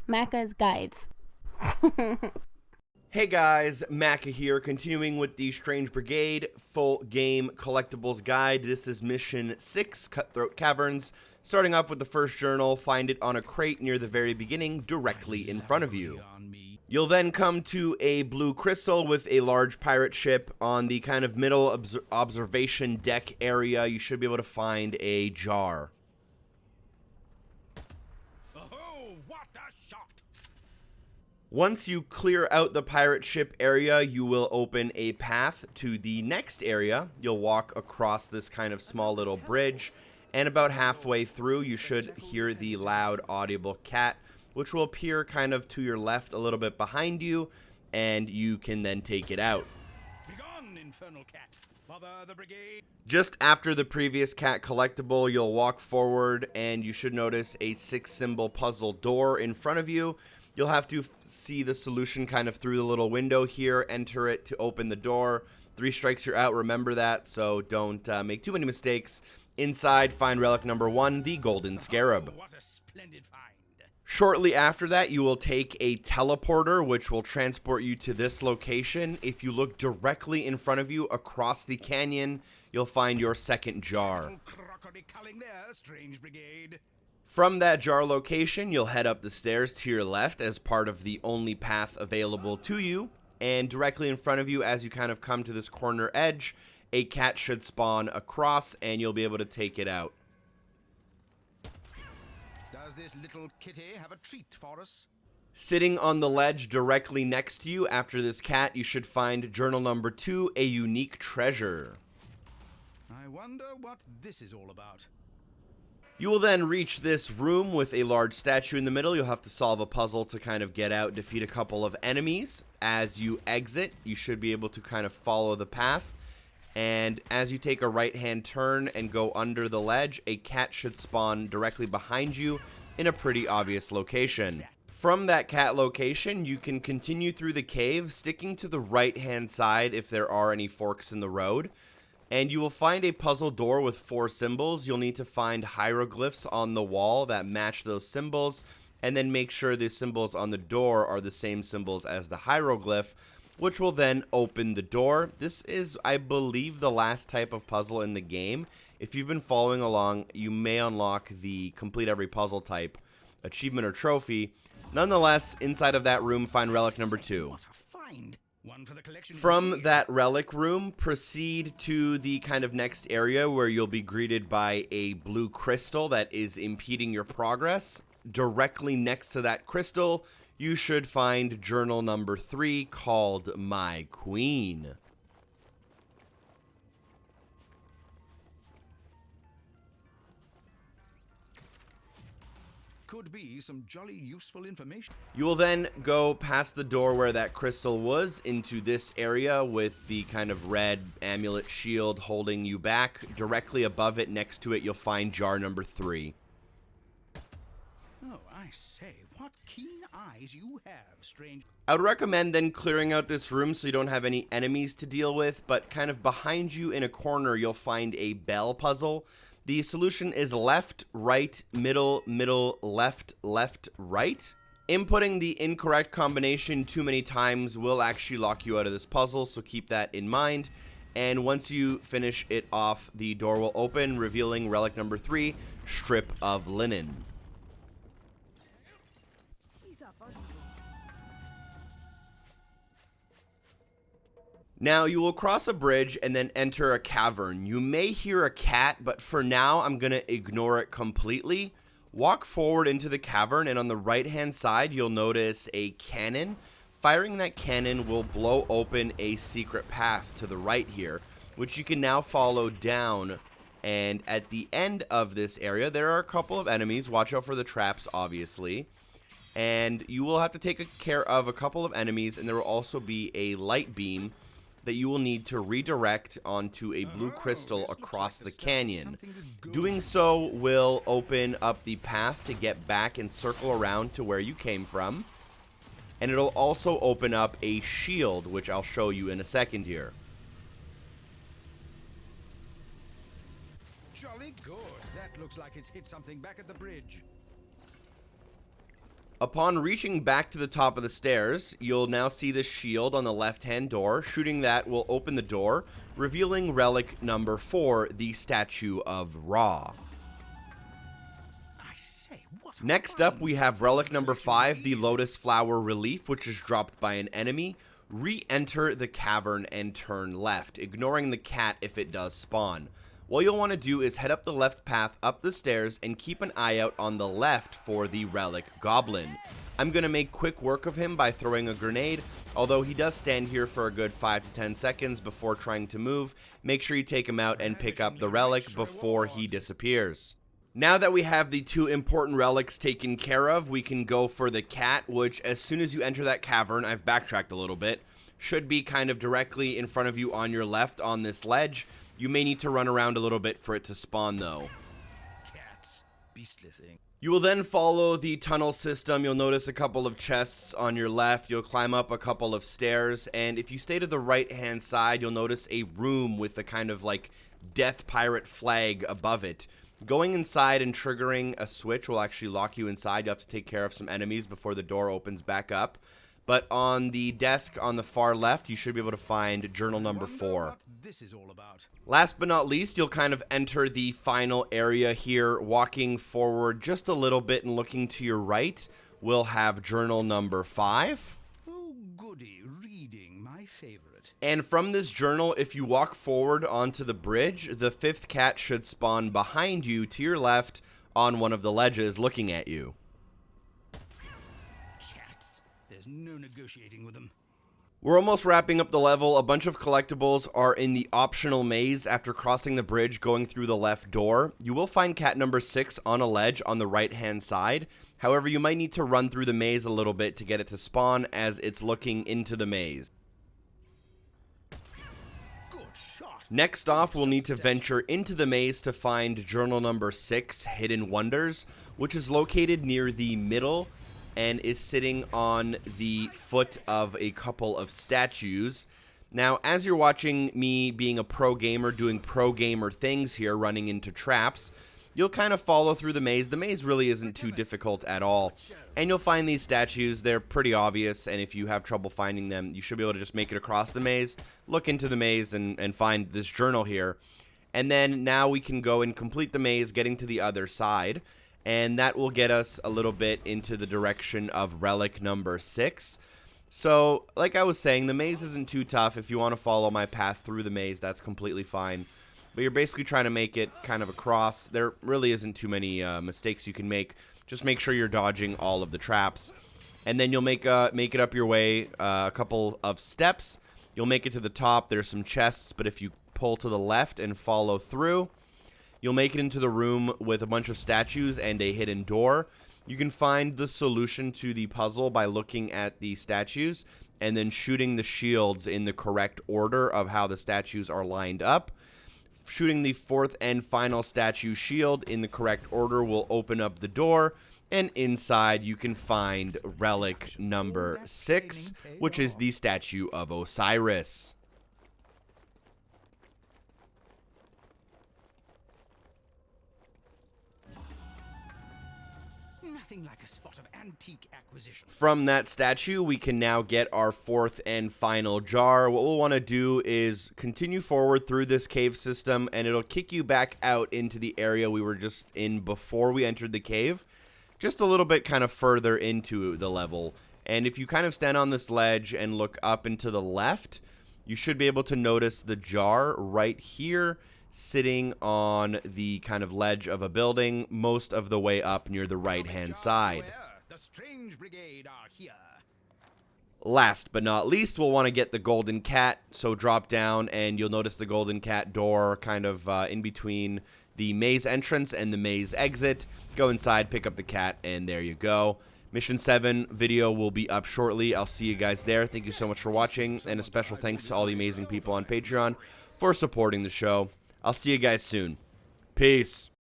Macca's Guides. Hey guys, Macca here, continuing with the Strange Brigade full game collectibles guide. This is mission 6, Cutthroat Caverns. Starting off with the first journal, find it on a crate near the very beginning, directly in front of you. You'll then come to a blue crystal with a large pirate ship. On the kind of middle observation deck area, you should be able to find a jar. Oh, what a shot! Once you clear out the pirate ship area, you will open a path to the next area. You'll walk across this kind of small little bridge, and about halfway through, you should hear the loud, audible cat, which will appear kind of to your left a little bit behind you, and you can then take it out. Begone, infernal cat! Mother the brigade! Just after the previous cat collectible, you'll walk forward, and you should notice a 6-symbol puzzle door in front of you. You'll have to see the solution kind of through the little window here, enter it to open the door. 3 strikes, you're out, remember that, so don't make too many mistakes. Inside, find relic number 1, the golden scarab. Oh, what a splendid find! Shortly after that, you will take a teleporter, which will transport you to this location. If you look directly in front of you across the canyon, you'll find your second jar. Crockery culling there, Strange Brigade. From that jar location, you'll head up the stairs to your left as part of the only path available to you. And directly in front of you, as you kind of come to this corner edge, a cat should spawn across, and you'll be able to take it out. Does this little kitty have a treat for us? Sitting on the ledge directly next to you after this cat, you should find journal number 2, a unique treasure. I wonder what this is all about. You will then reach this room with a large statue in the middle. You'll have to solve a puzzle to kind of get out, defeat a couple of enemies. As you exit, you should be able to kind of follow the path. And as you take a right-hand turn and go under the ledge, a cat should spawn directly behind you in a pretty obvious location. From that cat location, you can continue through the cave, sticking to the right-hand side if there are any forks in the road. And you will find a puzzle door with 4 symbols. You'll need to find hieroglyphs on the wall that match those symbols, and then make sure the symbols on the door are the same symbols as the hieroglyph, which will then open the door. This is, I believe, the last type of puzzle in the game. If you've been following along, you may unlock the complete every puzzle type achievement or trophy. Nonetheless, inside of that room, find relic number 2. What a find! One for the collection. From that relic room, proceed to the kind of next area where you'll be greeted by a blue crystal that is impeding your progress. Directly next to that crystal, you should find journal number 3 called My Queen. Could be some jolly useful information. You will then go past the door where that crystal was into this area with the kind of red amulet shield holding you back. Directly above it, next to it, you'll find jar number 3. Oh, I say, what keen eyes you have, Strange. I would recommend then clearing out this room so you don't have any enemies to deal with, but kind of behind you in a corner, you'll find a bell puzzle. The solution is left, right, middle, middle, left, left, right. Inputting the incorrect combination too many times will actually lock you out of this puzzle, so keep that in mind. And once you finish it off, the door will open, revealing relic number 3, strip of linen. Now, you will cross a bridge and then enter a cavern. You may hear a cat, but for now, I'm going to ignore it completely. Walk forward into the cavern, and on the right-hand side, you'll notice a cannon. Firing that cannon will blow open a secret path to the right here, which you can now follow down. And at the end of this area, there are a couple of enemies. Watch out for the traps, obviously. And you will have to take care of a couple of enemies, and there will also be a light beam that you will need to redirect onto a blue crystal across the canyon. Doing so will open up the path to get back and circle around to where you came from. And it'll also open up a shield, which I'll show you in a second here. Jolly good. That looks like it's hit something back at the bridge. Upon reaching back to the top of the stairs, you'll now see this shield on the left-hand door. Shooting that will open the door, revealing relic number 4, the Statue of Ra. Next up, we have relic number 5, the Lotus Flower Relief, which is dropped by an enemy. Re-enter the cavern and turn left, ignoring the cat if it does spawn. What you'll want to do is head up the left path up the stairs and keep an eye out on the left for the Relic Goblin. I'm going to make quick work of him by throwing a grenade, although he does stand here for a good 5 to 10 seconds before trying to move. Make sure you take him out and pick up the relic before he disappears. Now that we have the 2 important relics taken care of, we can go for the cat, which as soon as you enter that cavern, I've backtracked a little bit, should be kind of directly in front of you on your left on this ledge. You may need to run around a little bit for it to spawn though. Cats, beastly thing. You will then follow the tunnel system. You'll notice a couple of chests on your left. You'll climb up a couple of stairs, and if you stay to the right hand side, you'll notice a room with a kind of like death pirate flag above it. Going inside and triggering a switch will actually lock you inside. You have to take care of some enemies before the door opens back up. But on the desk on the far left, you should be able to find journal number 4. This is all about. Last but not least, you'll kind of enter the final area here. Walking forward just a little bit and looking to your right, we'll have journal number 5. Oh, goody, reading, my favorite. And from this journal, if you walk forward onto the bridge, the 5th cat should spawn behind you to your left on one of the ledges looking at you. There's no negotiating with them. We're almost wrapping up the level. A bunch of collectibles are in the optional maze after crossing the bridge going through the left door. You will find cat number 6 on a ledge on the right hand side. However, you might need to run through the maze a little bit to get it to spawn as it's looking into the maze. Good shot. Next off, we'll need to venture into the maze to find journal number 6, Hidden Wonders, which is located near the middle and is sitting on the foot of a couple of statues. Now, as you're watching me being a pro gamer, doing pro gamer things here, running into traps, you'll kind of follow through the maze. The maze really isn't too difficult at all. And you'll find these statues. They're pretty obvious, and if you have trouble finding them, you should be able to just make it across the maze, look into the maze, and find this journal here. And then now we can go and complete the maze, getting to the other side. And that will get us a little bit into the direction of relic number 6. So, like I was saying, the maze isn't too tough. If you want to follow my path through the maze, that's completely fine. But you're basically trying to make it kind of across. There really isn't too many mistakes you can make. Just make sure you're dodging all of the traps. And then you'll make it up your way a couple of steps. You'll make it to the top. There's some chests, but if you pull to the left and follow through, you'll make it into the room with a bunch of statues and a hidden door. You can find the solution to the puzzle by looking at the statues and then shooting the shields in the correct order of how the statues are lined up. Shooting the 4th and final statue shield in the correct order will open up the door, and inside you can find relic number 6, which is the statue of Osiris. Nothing like a spot of antique acquisition. From that statue, we can now get our 4th and final jar. What we'll want to do is continue forward through this cave system, and it'll kick you back out into the area we were just in before we entered the cave. Just a little bit kind of further into the level. And if you kind of stand on this ledge and look up and to the left, you should be able to notice the jar right here, sitting on the kind of ledge of a building most of the way up near the right-hand side. The Strange Brigade are here. Last but not least, we'll want to get the golden cat, so drop down and you'll notice the golden cat door kind of in between the maze entrance and the maze exit. Go inside, pick up the cat, and there you go. Mission 7 video will be up shortly. I'll see you guys there. Thank you so much for watching, and a special thanks to all the amazing people on Patreon for supporting the show. I'll see you guys soon. Peace.